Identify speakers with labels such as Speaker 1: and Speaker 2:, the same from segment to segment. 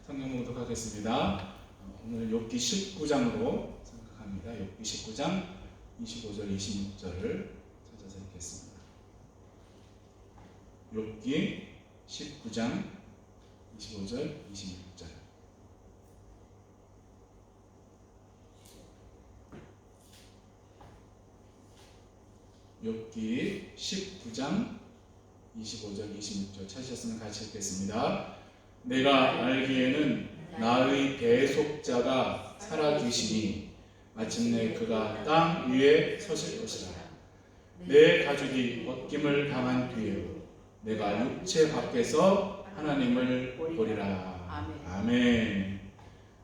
Speaker 1: 성경 봉독하겠습니다. 오늘 욥기 19장으로 생각합니다. 욥기 19장 25절 26절을 찾아서 읽겠습니다. 욥기 19장 25절 26절. 욥기 19장 25절 26절 찾으셨으면 같이 읽겠습니다. 내가 알기에는 나의 대속자가 살아계시니 마침내 그가 땅 위에 서실 것이라. 내 가죽이 벗김을 당한 뒤에 내가 육체 밖에서 하나님을 보리라. 아멘.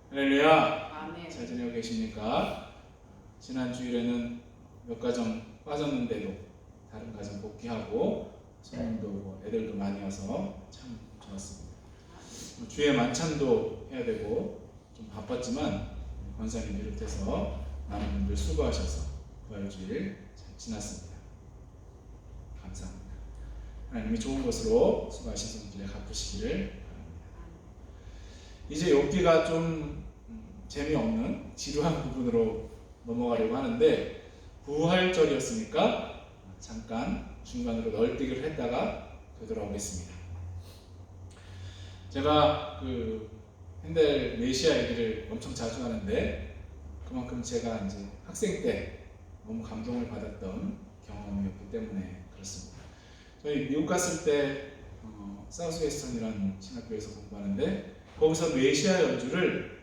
Speaker 1: 할렐루야. 잘 지내고 계십니까? 지난 주일에는 몇 가정 빠졌는데도 다른 가정 복귀하고 손님도 오고 애들도 많이 와서 참 좋았습니다. 주에 만찬도 해야 되고 좀 바빴지만 권사님 비롯해서 많은 분들 수고하셔서 부활주일 잘 지났습니다. 감사합니다. 하나님이 좋은 것으로 수고하신 손길에 갚으시기를 바랍니다. 이제 욥기가 좀 재미없는 지루한 부분으로 넘어가려고 하는데 부활절이었으니까 잠깐 중간으로 널뛰기를 했다가 되돌아오겠습니다. 제가 핸델 메시아 얘기를 엄청 자주 하는데 그만큼 제가 이제 학생 때 너무 감동을 받았던 경험이었기 때문에 그렇습니다. 저희 미국 갔을 때 사우스웨스턴이라는 신학교에서 공부하는데 거기서 메시아 연주를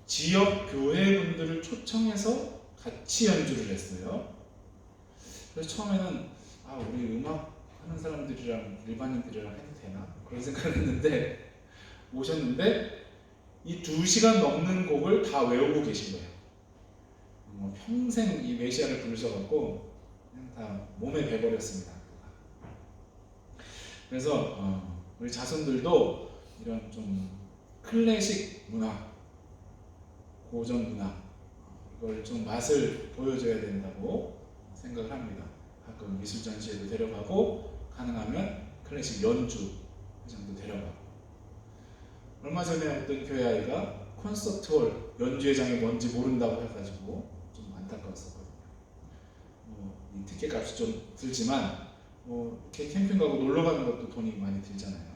Speaker 1: 지역 교회 분들을 초청해서 같이 연주를 했어요. 그래서 처음에는 우리 음악 하는 사람들이랑 일반인들이랑 해도 되나 그런 생각을 했는데 오셨는데 이 2시간 넘는 곡을 다 외우고 계신 거예요. 평생 이 메시아를 부르셔갖고 그냥 다 몸에 배버렸습니다. 그래서 우리 자손들도 이런 좀 클래식 문화, 고전 문화 이걸 좀 맛을 보여줘야 된다고 생각을 합니다. 가끔 미술 전시회도 데려가고 가능하면 클래식 연주 회장도 데려가고. 얼마 전에 어떤 교회 아이가 콘서트홀 연주회장이 뭔지 모른다고 해가지고 좀 안타까웠었거든요. 이 티켓 값이 좀 들지만 이렇게 캠핑 가고 놀러 가는 것도 돈이 많이 들잖아요.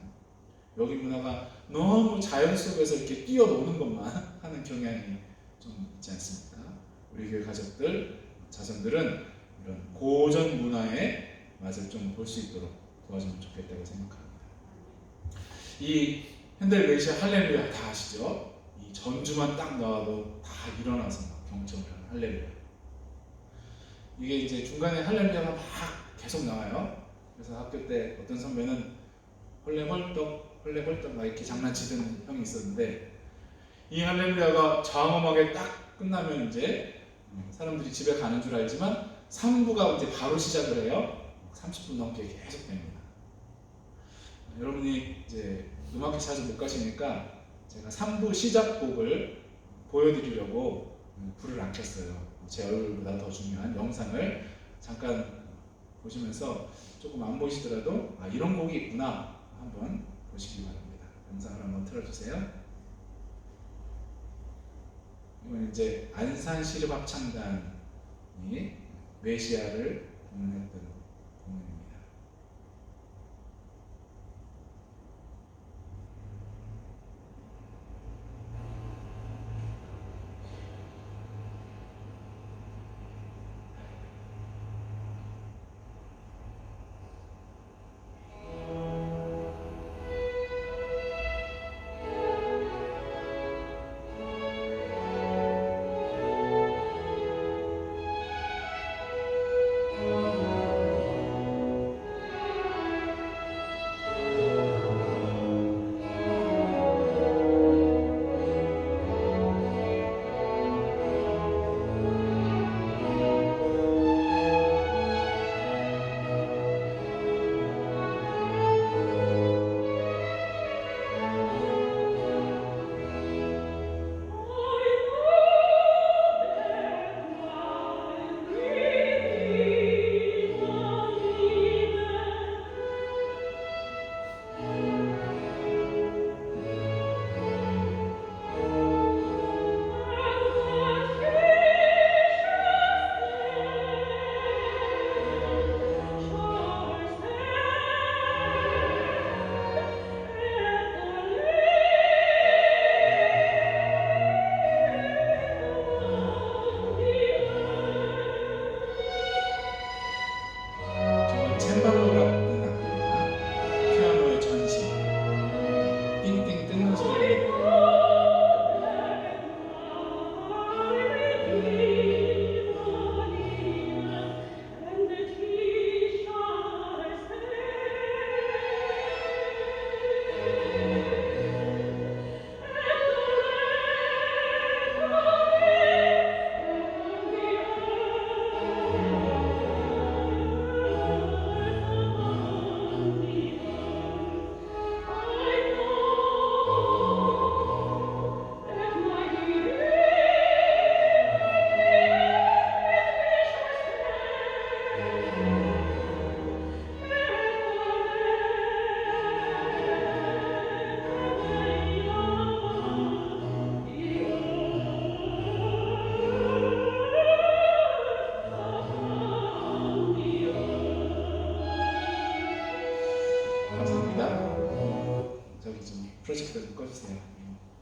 Speaker 1: 여기 문화가 너무 자연 속에서 이렇게 뛰어노는 것만 하는 경향이 좀 있지 않습니까? 우리 교회 가족들, 자손들은 이런 고전 문화의 맛을 좀 볼 수 있도록 도와주면 좋겠다고 생각합니다. 이 핸델 메시아 할렐루야 다 아시죠? 이 전주만 딱 나와도 다 일어나서 막 경청을 하는 할렐루야. 이게 이제 중간에 할렐루야가 막 계속 나와요. 그래서 학교 때 어떤 선배는 헐레벌떡 막 이렇게 장난치던 형이 있었는데 이 할렐루야가 장음하게 딱 끝나면 이제 사람들이 집에 가는 줄 알지만 3부가 이제 바로 시작을 해요. 30분 넘게 계속 됩니다. 여러분이 이제 음악회 자주 못 가시니까 제가 3부 시작곡을 보여드리려고 불을 안 켰어요. 제 얼굴보다 더 중요한 영상을 잠깐 보시면서 조금 안 보이시더라도 이런 곡이 있구나 한번 보시기 바랍니다. 영상을 한번 틀어주세요. 이건 이제 안산시립합창단이 메시아를 공연했던 공연입니다.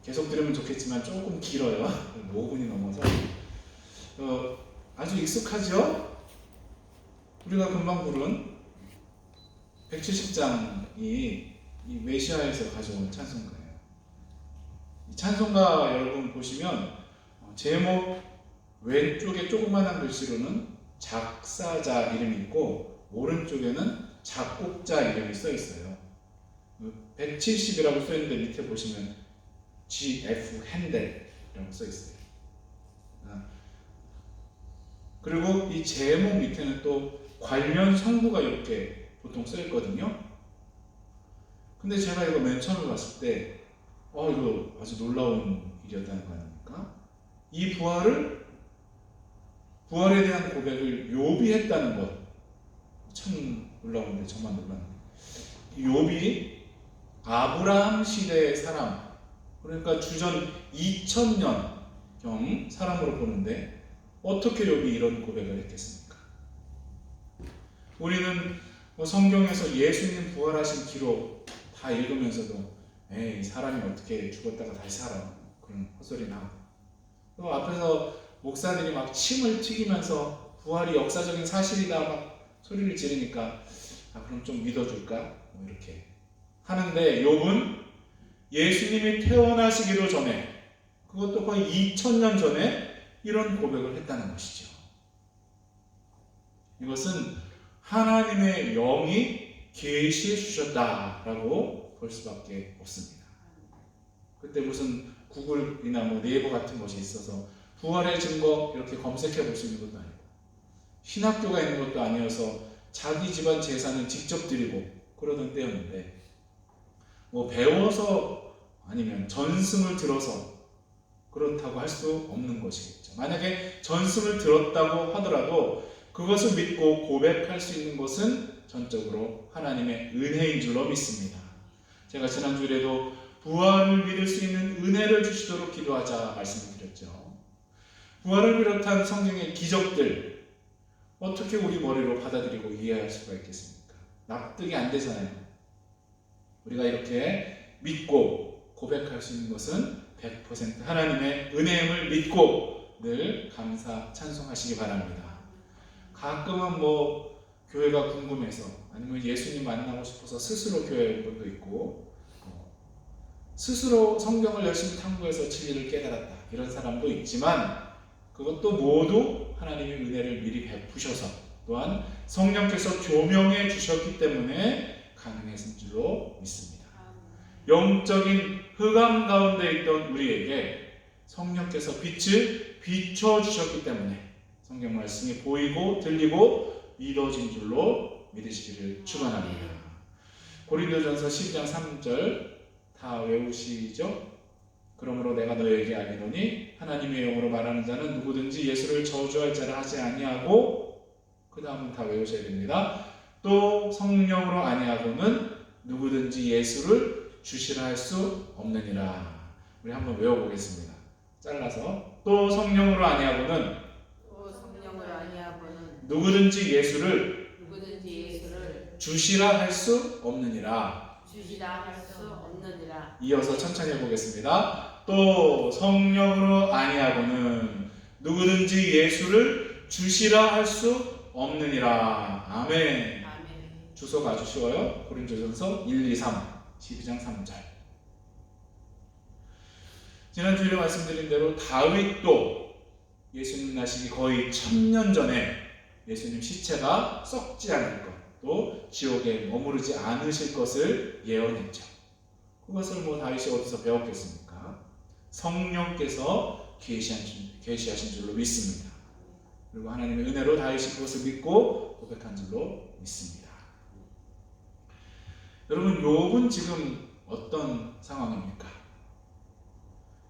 Speaker 1: 계속 들으면 좋겠지만 조금 길어요. 5분이 넘어서 아주 익숙하죠? 우리가 금방 부른 170장이 이 메시아에서 가져온 찬송가예요. 이 찬송가 여러분 보시면 제목 왼쪽에 조그만한 글씨로는 작사자 이름이 있고 오른쪽에는 작곡자 이름이 써 있어요. 170이라고 써 있는데 밑에 보시면 G.F. 핸델이라고 써 있어요. 그리고 이 제목 밑에는 또 관련 성구가 이렇게 보통 써 있거든요. 근데 제가 이거 맨 처음에 봤을 때 이거 아주 놀라운 일이었다는 거 아닙니까? 이 부활에 대한 고백을 욥이 했다는 것. 참 놀라운데 저만 놀랐는데 욥이 아브라함 시대의 사람, 그러니까 주전 2000년경 사람으로 보는데 어떻게 욥이 이런 고백을 했겠습니까? 우리는 성경에서 예수님 부활하신 기록 다 읽으면서도 에이 사람이 어떻게 죽었다가 다시 살아 그런 헛소리 나고 또 앞에서 목사들이 막 침을 튀기면서 부활이 역사적인 사실이다 막 소리를 지르니까 그럼 좀 믿어줄까? 이렇게 하는데 욥은 예수님이 태어나시기도 전에 그것도 거의 2000년 전에 이런 고백을 했다는 것이죠. 이것은 하나님의 영이 계시해 주셨다라고 볼 수밖에 없습니다. 그때 무슨 구글이나 네이버 같은 것이 있어서 부활의 증거 이렇게 검색해 볼 수 있는 것도 아니고 신학교가 있는 것도 아니어서 자기 집안 제사는 직접 드리고 그러던 때였는데 배워서 아니면 전승을 들어서 그렇다고 할 수 없는 것이겠죠. 만약에 전승을 들었다고 하더라도 그것을 믿고 고백할 수 있는 것은 전적으로 하나님의 은혜인 줄로 믿습니다. 제가 지난주에도 부활을 믿을 수 있는 은혜를 주시도록 기도하자 말씀을 드렸죠. 부활을 비롯한 성경의 기적들 어떻게 우리 머리로 받아들이고 이해할 수가 있겠습니까? 납득이 안 되잖아요. 우리가 이렇게 믿고 고백할 수 있는 것은 100% 하나님의 은혜임을 믿고 늘 감사 찬송하시기 바랍니다. 가끔은 교회가 궁금해서 아니면 예수님 만나고 싶어서 스스로 교회에 온 분도 있고 스스로 성경을 열심히 탐구해서 진리를 깨달았다 이런 사람도 있지만 그것도 모두 하나님의 은혜를 미리 베푸셔서 또한 성령께서 조명해 주셨기 때문에 가능했을 줄로 믿습니다. 영적인 흑암 가운데 있던 우리에게 성령께서 빛을 비춰주셨기 때문에 성경 말씀이 보이고 들리고 믿어진 줄로 믿으시기를 축원합니다. 고린도전서 12장 3절 다 외우시죠? 그러므로 내가 너에게 알리노니 하나님의 영으로 말하는 자는 누구든지 예수를 저주할 자를 하지 아니하고 그 다음은 다 외우셔야 됩니다. 또 성령으로 아니하고는 누구든지 예수를 주시라 할 수 없느니라. 우리 한번 외워보겠습니다. 잘라서 또 성령으로 아니하고는 누구든지 예수를 주시라 할 수 없느니라. 이어서 천천히 해보겠습니다. 또 성령으로 아니하고는 누구든지 예수를 주시라 할 수 없느니라. 아멘. 주소가 아주 쉬워요. 고린도전서 1, 2, 3 12장 3절. 지난주에 말씀드린 대로 다윗도 예수님 나시기 거의 1000년 전에 예수님 시체가 썩지 않을 것, 또 지옥에 머무르지 않으실 것을 예언했죠. 그것을 다윗이 어디서 배웠겠습니까? 성령께서 계시하신 줄로 믿습니다. 그리고 하나님의 은혜로 다윗이 그것을 믿고 고백한 줄로 믿습니다. 여러분, 욥은 지금 어떤 상황입니까?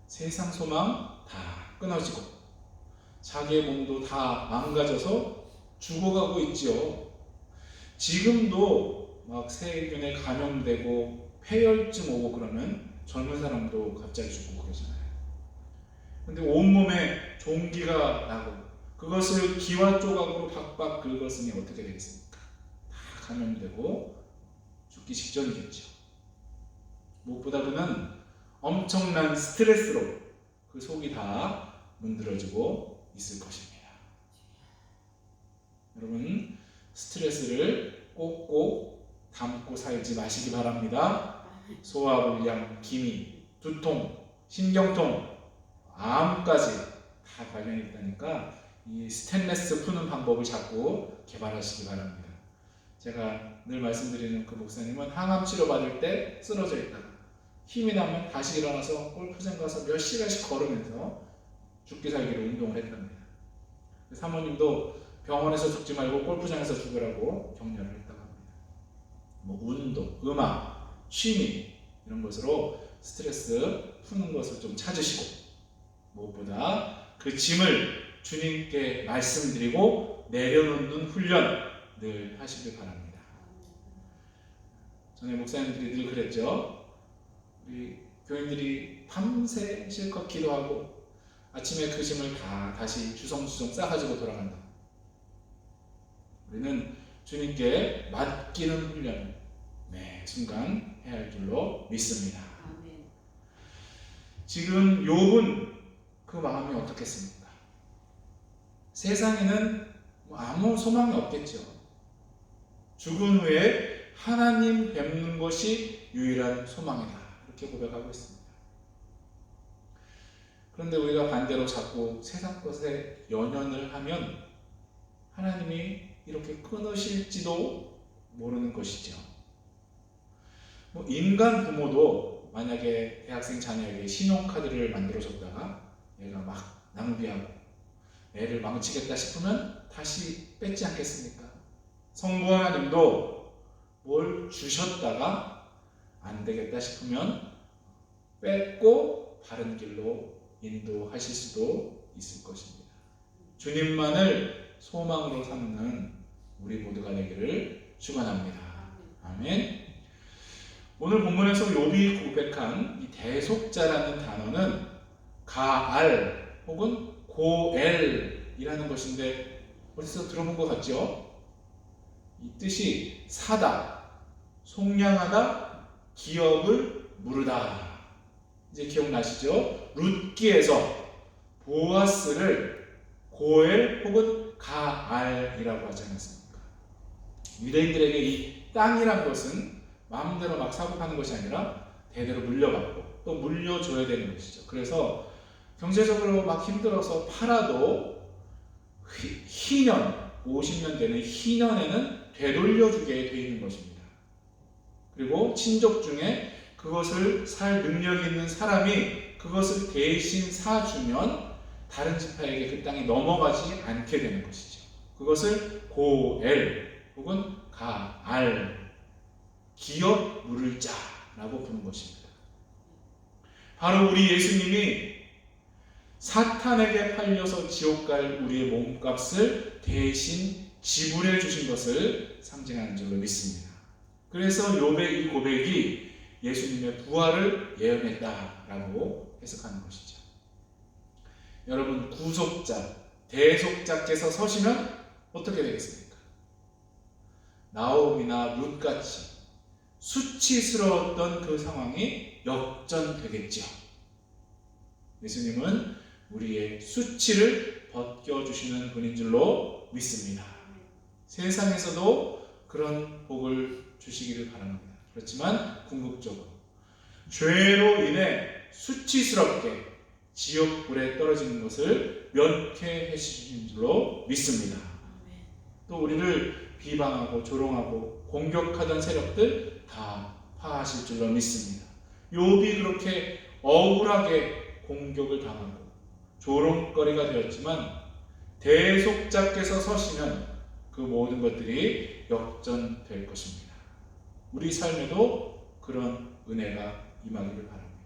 Speaker 1: 세상 소망 다 끊어지고 자기의 몸도 다 망가져서 죽어가고 있지요. 지금도 막 세균에 감염되고 폐혈증 오고 그러면 젊은 사람도 갑자기 죽고 그러잖아요. 근데 온몸에 종기가 나고 그것을 기와 조각으로 박박 긁었으니 어떻게 되겠습니까? 다 감염되고 죽기 직전이겠죠. 무엇보다 그는 엄청난 스트레스로 그 속이 다 문드러지고 있을 것입니다. 여러분, 스트레스를 꼭꼭 담고 살지 마시기 바랍니다. 소화불량, 기미, 두통, 신경통, 암까지 다 관련이 있다니까 이 스트레스 푸는 방법을 자꾸 개발하시기 바랍니다. 제가 늘 말씀드리는 그 목사님은 항암 치료 받을 때 쓰러져 있다가 힘이 나면 다시 일어나서 골프장 가서 몇 시간씩 걸으면서 죽기 살기로 운동을 했답니다. 사모님도 병원에서 죽지 말고 골프장에서 죽으라고 격려를 했다고 합니다. 뭐 운동, 음악, 취미 이런 것으로 스트레스 푸는 것을 좀 찾으시고 무엇보다 그 짐을 주님께 말씀드리고 내려놓는 훈련 늘 하시길 바랍니다. 전에 목사님들이 늘 그랬죠. 우리 교인들이 밤새 실컷 기도하고 아침에 그 짐을 다 다시 주성주성 싸가지고 돌아간다. 우리는 주님께 맡기는 훈련을 매 순간 해야 할 줄로 믿습니다. 지금 욥은 그 마음이 어떻겠습니까? 세상에는 아무 소망이 없겠죠. 죽은 후에 하나님 뵙는 것이 유일한 소망이다. 이렇게 고백하고 있습니다. 그런데 우리가 반대로 자꾸 세상 것에 연연을 하면 하나님이 이렇게 끊으실지도 모르는 것이죠. 인간 부모도 만약에 대학생 자녀에게 신용카드를 만들어줬다가 얘가 막 낭비하고 애를 망치겠다 싶으면 다시 뺏지 않겠습니까? 성부 하나님도 뭘 주셨다가 안 되겠다 싶으면 뺏고 바른 길로 인도하실 수도 있을 것입니다. 주님만을 소망으로 삼는 우리 모두가 되기를 축원합니다. 아멘. 오늘 본문에서 욥이 고백한 이 대속자라는 단어는 가알 혹은 고엘이라는 것인데 어디서 들어본 것 같죠? 이 뜻이 사다, 속량하다, 기업을 무르다. 이제 기억나시죠? 룻기에서 보아스를 고엘 혹은 가알이라고 하지 않았습니까? 유대인들에게 이 땅이란 것은 마음대로 막 사고 파는 것이 아니라 대대로 물려받고 또 물려줘야 되는 것이죠. 그래서 경제적으로 막 힘들어서 팔아도 희년, 50년 되는 희년에는 되돌려주게 되어 있는 것입니다. 그리고 친족 중에 그것을 살 능력이 있는 사람이 그것을 대신 사주면 다른 지파에게 그 땅이 넘어가지 않게 되는 것이죠. 그것을 고엘 혹은 가알, 기업 물을 자라고 부르는 것입니다. 바로 우리 예수님이 사탄에게 팔려서 지옥 갈 우리의 몸값을 대신 지불해 주신 것을 상징하는 줄로 믿습니다. 그래서 욥의 이 고백이 예수님의 부활을 예언했다라고 해석하는 것이죠. 여러분, 구속자, 대속자께서 서시면 어떻게 되겠습니까? 나옴이나 룻같이 수치스러웠던 그 상황이 역전되겠죠. 예수님은 우리의 수치를 벗겨주시는 분인 줄로 믿습니다. 세상에서도 그런 복을 주시기를 바랍니다. 그렇지만 궁극적으로 죄로 인해 수치스럽게 지옥불에 떨어지는 것을 면케해 주시는 줄로 믿습니다. 또 우리를 비방하고 조롱하고 공격하던 세력들 다 파하실 줄로 믿습니다. 욥이 그렇게 억울하게 공격을 당하고 조롱거리가 되었지만 대속자께서 서시면 그 모든 것들이 역전될 것입니다. 우리 삶에도 그런 은혜가 임하기를 바랍니다.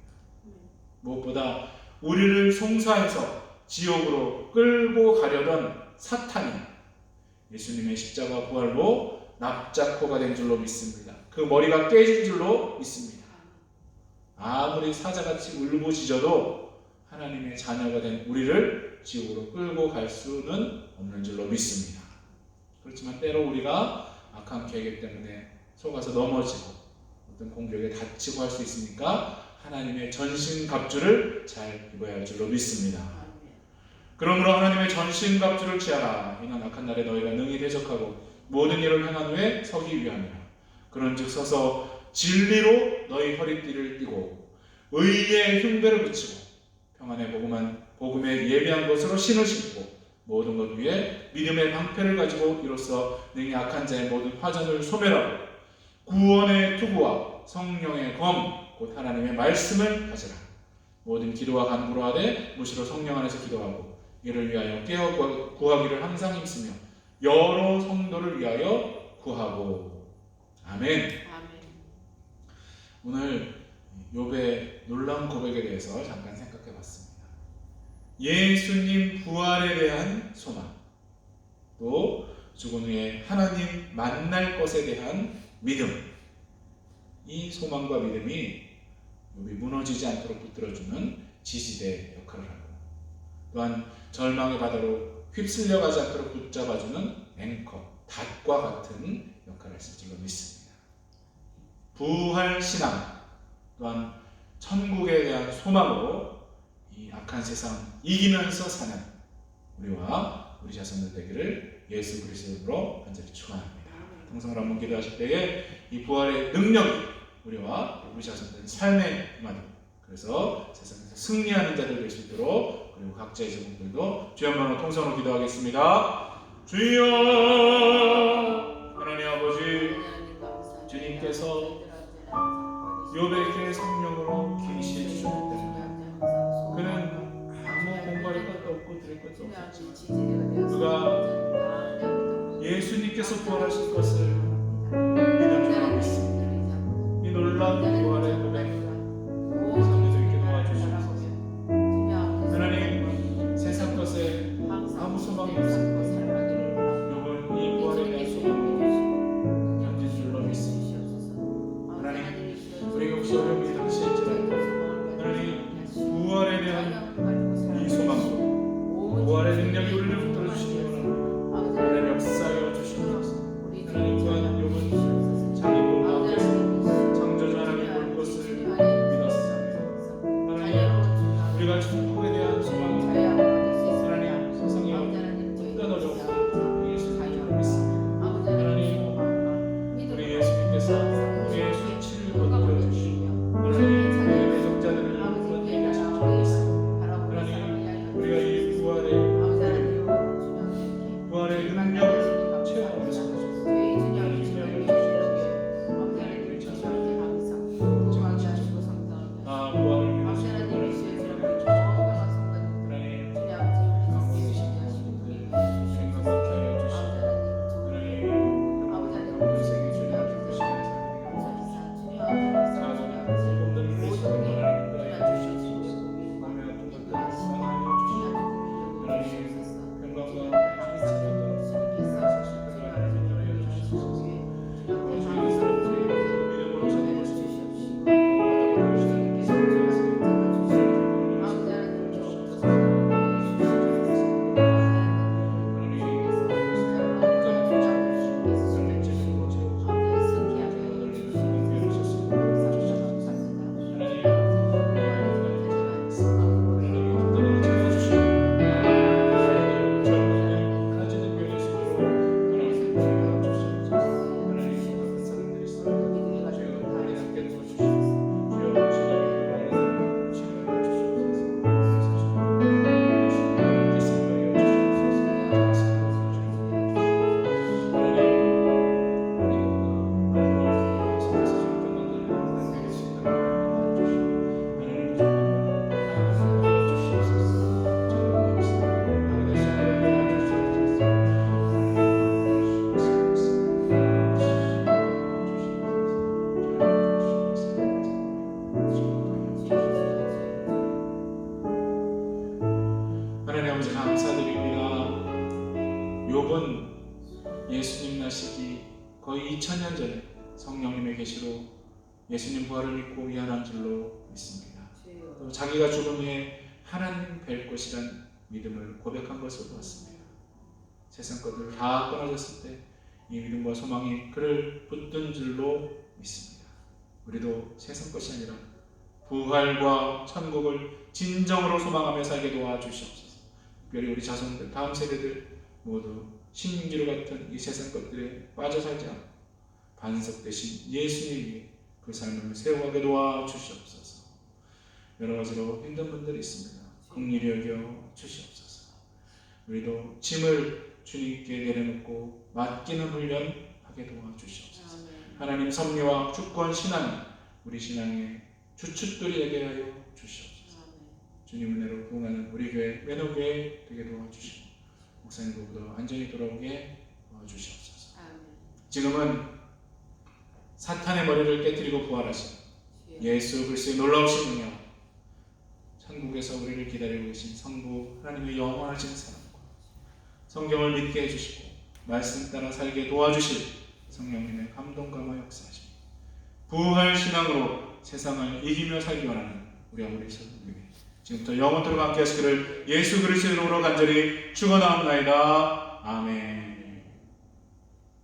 Speaker 1: 무엇보다 우리를 송사해서 지옥으로 끌고 가려던 사탄이 예수님의 십자가 부활로 납작호가 된 줄로 믿습니다. 그 머리가 깨진 줄로 믿습니다. 아무리 사자같이 울부짖어도 하나님의 자녀가 된 우리를 지옥으로 끌고 갈 수는 없는 줄로 믿습니다. 그렇지만 때로 우리가 악한 계획 때문에 속아서 넘어지고 어떤 공격에 다치고 할 수 있으니까 하나님의 전신갑주를 잘 입어야 할 줄로 믿습니다. 그러므로 하나님의 전신갑주를 취하라. 이는 악한 날에 너희가 능히 대적하고 모든 일을 행한 후에 서기 위함이라. 그런즉 서서 진리로 너희 허리띠를 띠고 의의 흉배를 붙이고 평안의 복음에 예비한 것으로 신을 신고 모든 것 위에 믿음의 방패를 가지고 이로써 능히 악한 자의 모든 화전을 소멸하고 구원의 투구와 성령의 검 곧 하나님의 말씀을 가지라. 모든 기도와 간구로 하되 무시로 성령 안에서 기도하고 이를 위하여 깨어 구하기를 항상 힘쓰며 여러 성도를 위하여 구하고. 아멘. 오늘 욥의 놀라운 고백에 대해서 잠깐 생각해 봤습니다. 예수님 부활에 대한 소망, 또 죽은 후에 하나님 만날 것에 대한 믿음, 이 소망과 믿음이 욥이 무너지지 않도록 붙들어주는 지지대 역할을 하고, 또한 절망의 바다로 휩쓸려가지 않도록 붙잡아주는 앵커, 닷과 같은 역할을 했을 줄로 믿습니다. 부활 신앙, 또한 천국에 대한 소망으로 이 악한 세상 이기면서 사는 우리와 우리 자손들 되기를 예수 그리스도로 간절히 축원합니다. 통성을 한번 기도하실 때에 이 부활의 능력이 우리와 우리 자손들 삶에 임하도록, 그래서 세상에서 승리하는 자들 될 수 있도록, 그리고 각자의 제목들도 주여 한번 통성으로 기도하겠습니다. 주여 하나님 아버지, 주님께서 욥에게 성령으로 계시해 주셨기 때문에 그는 아무 공부할 것도 없고 드릴 것도 없었지만 그가 예수님께서 부활하실 것을 믿는 줄로 믿습니다. 이 놀라운 부활의 고백 성도들에게 도와주시옵소서. 하나님, 세상 것에 아무 소망이 없습니다. 욥은 이 부활에 대한 소망으로 견딘 줄로 믿습니다. 하나님, 우리가 혹시 어려움이 당시일지라도 하나님 부활에 대한 이 소망으로 부활의 능력이 우리를 붙들어 주시기 원합니다. 하나님 역사하여 주시옵소서. 하나님 또한 욥은 자기 몸 가운데서 창조주 하나님 볼 것을 믿었습니다. 하나님, 우리가 천국에 대한 소망이 하나님 세상에 어떤 어려움도 예수님을 줄로 믿습니다. 하나님, 우리 예수님께서 우리의 수치를 거두어 주시고 하나님 우리의 대적자들을 거두게 하실 줄 믿습니다. 하나님, 우리가 이 부활의 능력을 체험하고 싶습니다. 하나님 아버지 감사드립니다. 욥은 예수님 나시기 거의 2000년 전에 성령님의 계시로 예수님 부활을 믿고 위안한 줄로 믿습니다. 또 자기가 죽은 후에 하나님 뵐 것이란 믿음을 고백한 것으로 봤습니다. 세상 것들 다 끊어졌을 때 이 믿음과 소망이 그를 붙든 줄로 믿습니다. 우리도 세상 것이 아니라 부활과 천국을 진정으로 소망하며 살게 도와주시옵소서. 특별히 우리 자손들, 다음 세대들 모두 신기루 같은 이 세상 것들에 빠져 살지 않고 반석 대신 예수님 위에 그 삶을 세워가게 도와주시옵소서. 여러 가지로 힘든 분들이 있습니다. 긍휼히 여겨 주시옵소서. 우리도 짐을 주님께 내려놓고 맡기는 훈련하게 도와주시옵소서. 하나님 섭리와 주권 신앙, 우리 신앙의 주춧돌이 되게 하여 주시옵소서. 주님 은혜로 부흥하는 우리 교회, 매너교회 되게 도와주시고 목사님들도 안전히 돌아오게 도와주시옵소서. 지금은 사탄의 머리를 깨뜨리고 부활하신 예수 그리스도의 놀라우신 능력, 천국에서 우리를 기다리고 계신 성부 하나님의 영원하신 사랑과 성경을 믿게 해주시고 말씀 따라 살게 도와주실 성령님의 감동감화 역사하시고 부활 신앙으로 세상을 이기며 살기 원하는 우리 아버지 성령님, 지금부터 영원토록 함께 하시기를 예수 그리스도의 이름으로 간절히 축원하옵나이다. 아멘.